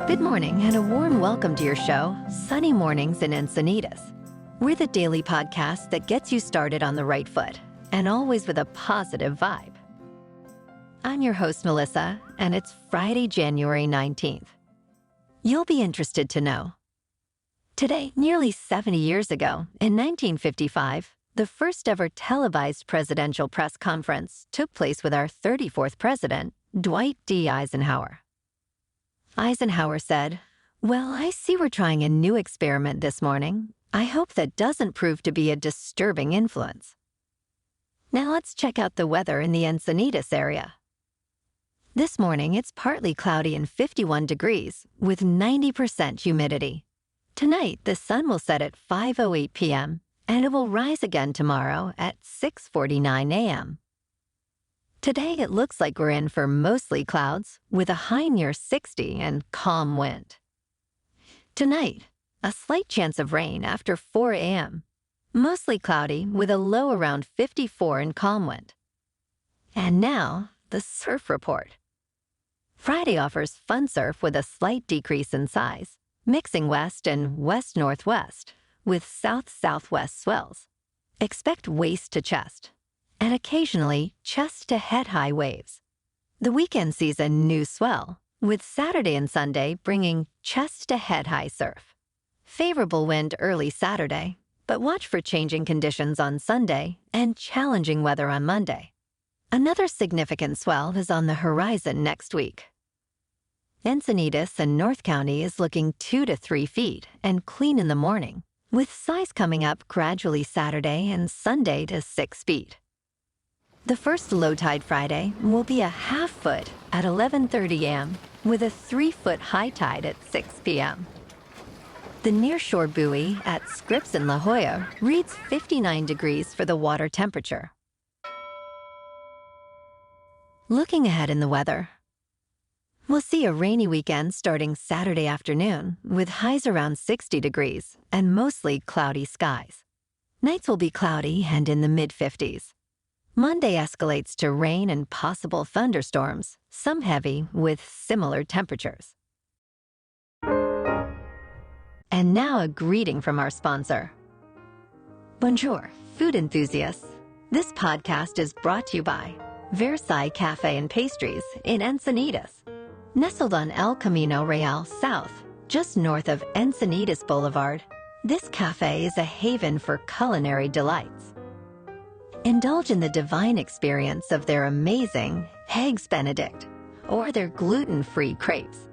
Good morning and a warm welcome to your show, Sunny Mornings in Encinitas. We're the daily podcast that gets you started on the right foot and always with a positive vibe. I'm your host, Melissa, and it's Friday, January 19th. You'll be interested to know. Today, nearly 70 years ago, in 1955, the first ever televised presidential press conference took place with our 34th president, Dwight D. Eisenhower. Eisenhower said, "Well, I see we're trying a new experiment this morning. I hope that doesn't prove to be a disturbing influence." Now let's check out the weather in the Encinitas area. This morning, it's partly cloudy and 51 degrees with 90% humidity. Tonight, the sun will set at 5:08 p.m., and it will rise again tomorrow at 6:49 a.m. Today, it looks like we're in for mostly clouds with a high near 60 and calm wind. Tonight, a slight chance of rain after 4 a.m. Mostly cloudy with a low around 54 and calm wind. And now, the surf report. Friday offers fun surf with a slight decrease in size, mixing west and west-northwest with south-southwest swells. Expect waist to chest, and occasionally chest-to-head-high waves. The weekend sees a new swell, with Saturday and Sunday bringing chest-to-head-high surf. Favorable wind early Saturday, but watch for changing conditions on Sunday and challenging weather on Monday. Another significant swell is on the horizon next week. Encinitas and North County is looking 2 to 3 feet and clean in the morning, with size coming up gradually Saturday and Sunday to 6 feet. The first low tide Friday will be a half foot at 11:30 a.m. with a 3-foot high tide at 6 p.m. The nearshore buoy at Scripps in La Jolla reads 59 degrees for the water temperature. Looking ahead in the weather, we'll see a rainy weekend starting Saturday afternoon with highs around 60 degrees and mostly cloudy skies. Nights will be cloudy and in the mid-50s. Monday escalates to rain and possible thunderstorms, some heavy with similar temperatures. And now a greeting from our sponsor. Bonjour, food enthusiasts. This podcast is brought to you by Versailles Cafe and Pastries in Encinitas. Nestled on El Camino Real South, just north of Encinitas Boulevard, this cafe is a haven for culinary delights. Indulge in the divine experience of their amazing Eggs Benedict or their gluten-free crepes.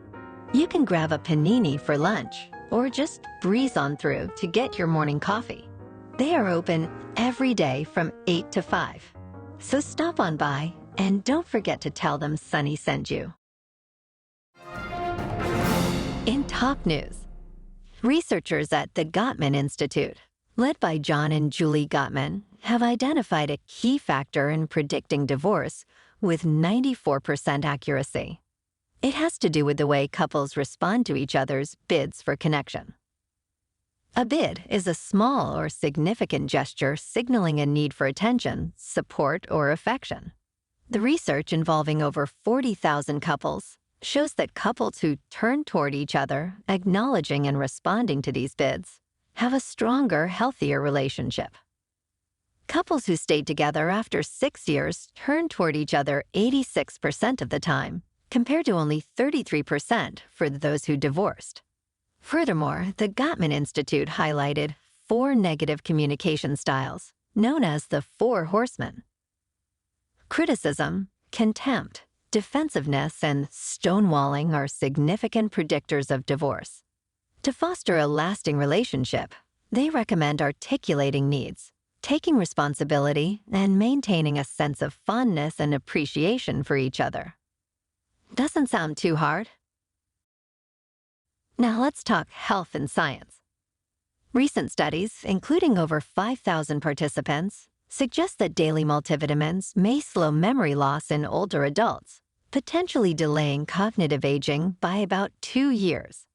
You can grab a panini for lunch or just breeze on through to get your morning coffee. They are open every day from 8 to 5. So stop on by and don't forget to tell them Sunny sent you. In top news, researchers at the Gottman Institute, led by John and Julie Gottman, have identified a key factor in predicting divorce with 94% accuracy. It has to do with the way couples respond to each other's bids for connection. A bid is a small or significant gesture signaling a need for attention, support, or affection. The research involving over 40,000 couples shows that couples who turn toward each other, acknowledging and responding to these bids, have a stronger, healthier relationship. Couples who stayed together after 6 years turned toward each other 86% of the time, compared to only 33% for those who divorced. Furthermore, the Gottman Institute highlighted 4 negative communication styles, known as the 4 horsemen. Criticism, contempt, defensiveness, and stonewalling are significant predictors of divorce. To foster a lasting relationship, they recommend articulating needs, taking responsibility, and maintaining a sense of fondness and appreciation for each other. Doesn't sound too hard. Now let's talk health and science. Recent studies, including over 5,000 participants, suggest that daily multivitamins may slow memory loss in older adults, potentially delaying cognitive aging by about 2 years.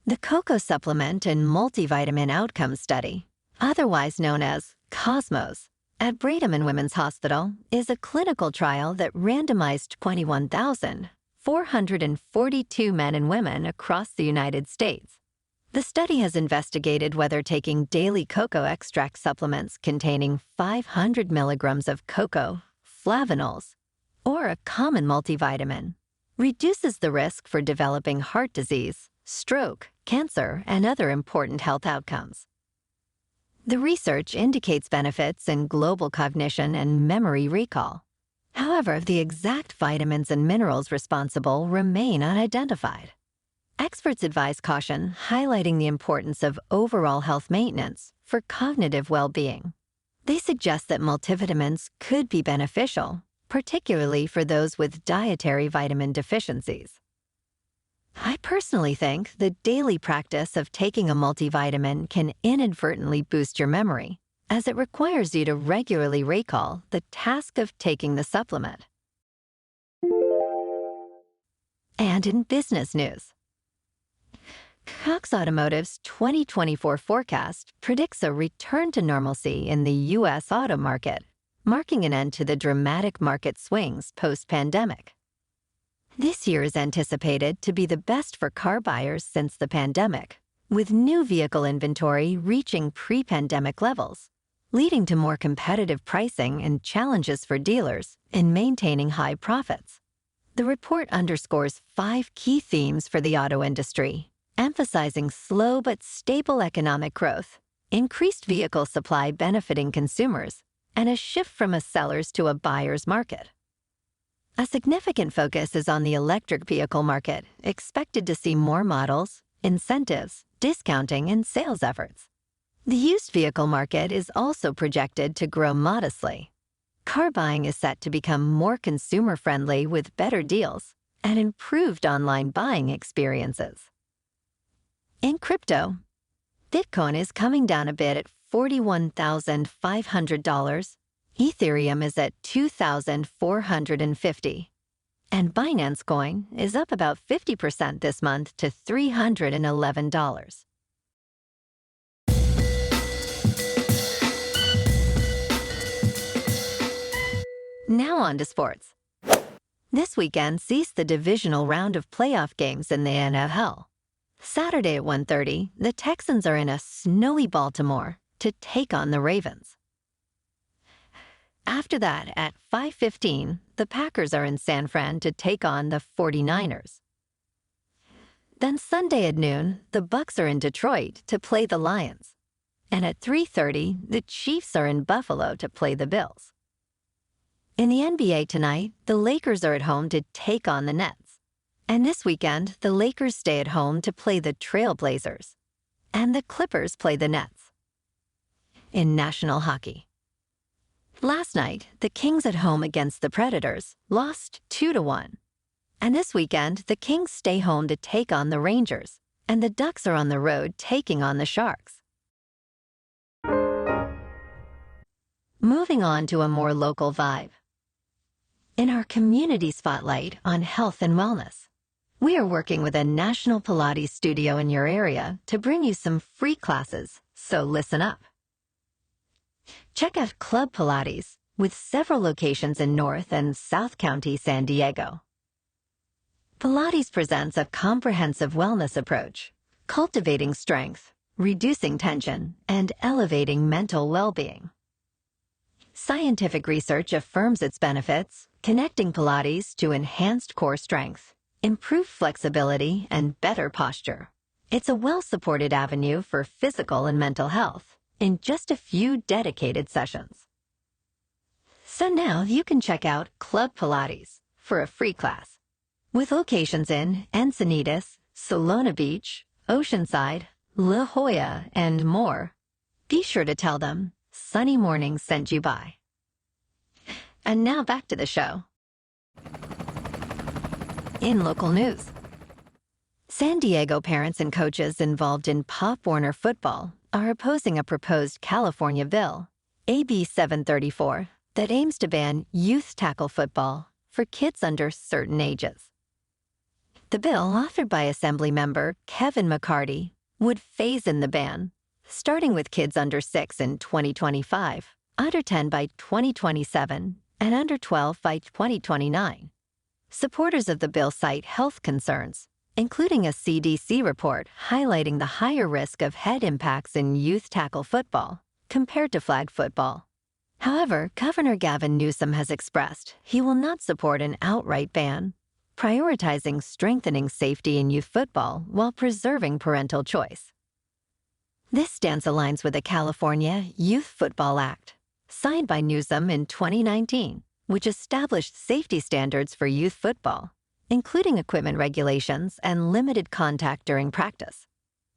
The cocoa supplement and multivitamin outcome study, otherwise known as COSMOS, at Brigham and Women's Hospital, is a clinical trial that randomized 21,000 442 men and women across the United States. The study has investigated whether taking daily cocoa extract supplements containing 500 milligrams of cocoa, flavonols, or a common multivitamin reduces the risk for developing heart disease, stroke, cancer, and other important health outcomes. The research indicates benefits in global cognition and memory recall. However, the exact vitamins and minerals responsible remain unidentified. Experts advise caution, highlighting the importance of overall health maintenance for cognitive well-being. They suggest that multivitamins could be beneficial, particularly for those with dietary vitamin deficiencies. I personally think the daily practice of taking a multivitamin can inadvertently boost your memory, as it requires you to regularly recall the task of taking the supplement. And in business news, Cox Automotive's 2024 forecast predicts a return to normalcy in the U.S. auto market, marking an end to the dramatic market swings post-pandemic. This year is anticipated to be the best for car buyers since the pandemic, with new vehicle inventory reaching pre-pandemic levels, leading to more competitive pricing and challenges for dealers in maintaining high profits. The report underscores 5 key themes for the auto industry, emphasizing slow but stable economic growth, increased vehicle supply benefiting consumers, and a shift from a seller's to a buyer's market. A significant focus is on the electric vehicle market, expected to see more models, incentives, discounting, and sales efforts. The used vehicle market is also projected to grow modestly. Car buying is set to become more consumer-friendly with better deals and improved online buying experiences. In crypto, Bitcoin is coming down a bit at $41,500, Ethereum is at $2,450, and Binance Coin is up about 50% this month to $311. Now on to sports. This weekend sees the divisional round of playoff games in the NFL. Saturday at 1:30, the Texans are in a snowy Baltimore to take on the Ravens. After that, at 5:15, the Packers are in San Fran to take on the 49ers. Then Sunday at noon, the Bucs are in Detroit to play the Lions. And at 3:30, the Chiefs are in Buffalo to play the Bills. In the NBA tonight, the Lakers are at home to take on the Nets. And this weekend, the Lakers stay at home to play the Trailblazers. And the Clippers play the Nets. In national hockey, last night, the Kings at home against the Predators lost 2-1. And this weekend, the Kings stay home to take on the Rangers, and the Ducks are on the road taking on the Sharks. Moving on to a more local vibe. In our community spotlight on health and wellness, we are working with a national Pilates studio in your area to bring you some free classes, so listen up. Check out Club Pilates, with several locations in North and South County, San Diego. Pilates presents a comprehensive wellness approach, cultivating strength, reducing tension, and elevating mental well-being. Scientific research affirms its benefits, connecting Pilates to enhanced core strength, improved flexibility, and better posture. It's a well-supported avenue for physical and mental health in just a few dedicated sessions. So now you can check out Club Pilates for a free class. With locations in Encinitas, Solana Beach, Oceanside, La Jolla, and more, be sure to tell them Sunny Mornings sent you by. And now back to the show. In local news, San Diego parents and coaches involved in Pop Warner football are opposing a proposed California bill, AB 734, that aims to ban youth tackle football for kids under certain ages. The bill, authored by Assemblymember Kevin McCarty, would phase in the ban, starting with kids under 6 in 2025, under 10 by 2027, and under 12 by 2029. Supporters of the bill cite health concerns, including a CDC report highlighting the higher risk of head impacts in youth tackle football compared to flag football. However, Governor Gavin Newsom has expressed he will not support an outright ban, prioritizing strengthening safety in youth football while preserving parental choice. This stance aligns with the California Youth Football Act, signed by Newsom in 2019, which established safety standards for youth football, including equipment regulations and limited contact during practice.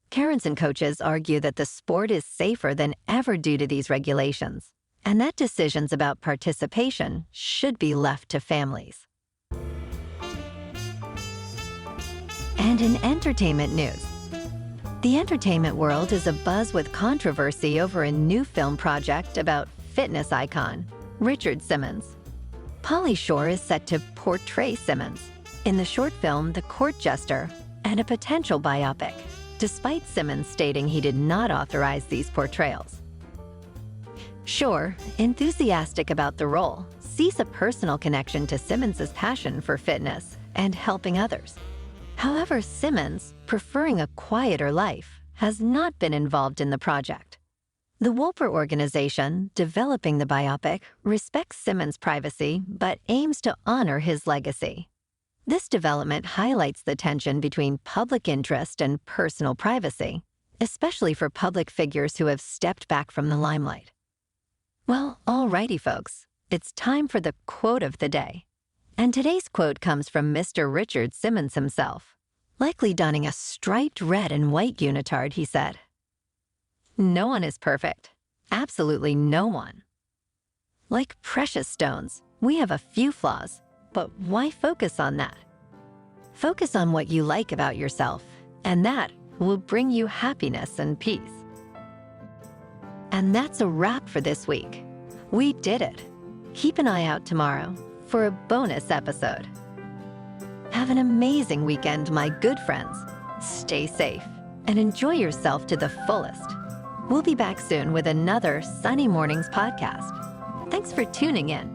Parents and coaches argue that the sport is safer than ever due to these regulations, and that decisions about participation should be left to families. And in entertainment news, the entertainment world is abuzz with controversy over a new film project about fitness icon Richard Simmons. Pauly Shore is set to portray Simmons in the short film The Court Jester and a potential biopic, despite Simmons stating he did not authorize these portrayals. Shore, enthusiastic about the role, sees a personal connection to Simmons' passion for fitness and helping others. However, Simmons, preferring a quieter life, has not been involved in the project. The Wolper organization, developing the biopic, respects Simmons' privacy but aims to honor his legacy. This development highlights the tension between public interest and personal privacy, especially for public figures who have stepped back from the limelight. Well, alrighty, folks, it's time for the quote of the day. And today's quote comes from Mr. Richard Simmons himself. Likely donning a striped red and white unitard, he said, "No one is perfect. Absolutely no one. Like precious stones, we have a few flaws, but why focus on that? Focus on what you like about yourself, and that will bring you happiness and peace." And that's a wrap for this week. We did it. Keep an eye out tomorrow for a bonus episode. Have an amazing weekend, my good friends. Stay safe and enjoy yourself to the fullest. We'll be back soon with another Sunny Mornings podcast. Thanks for tuning in.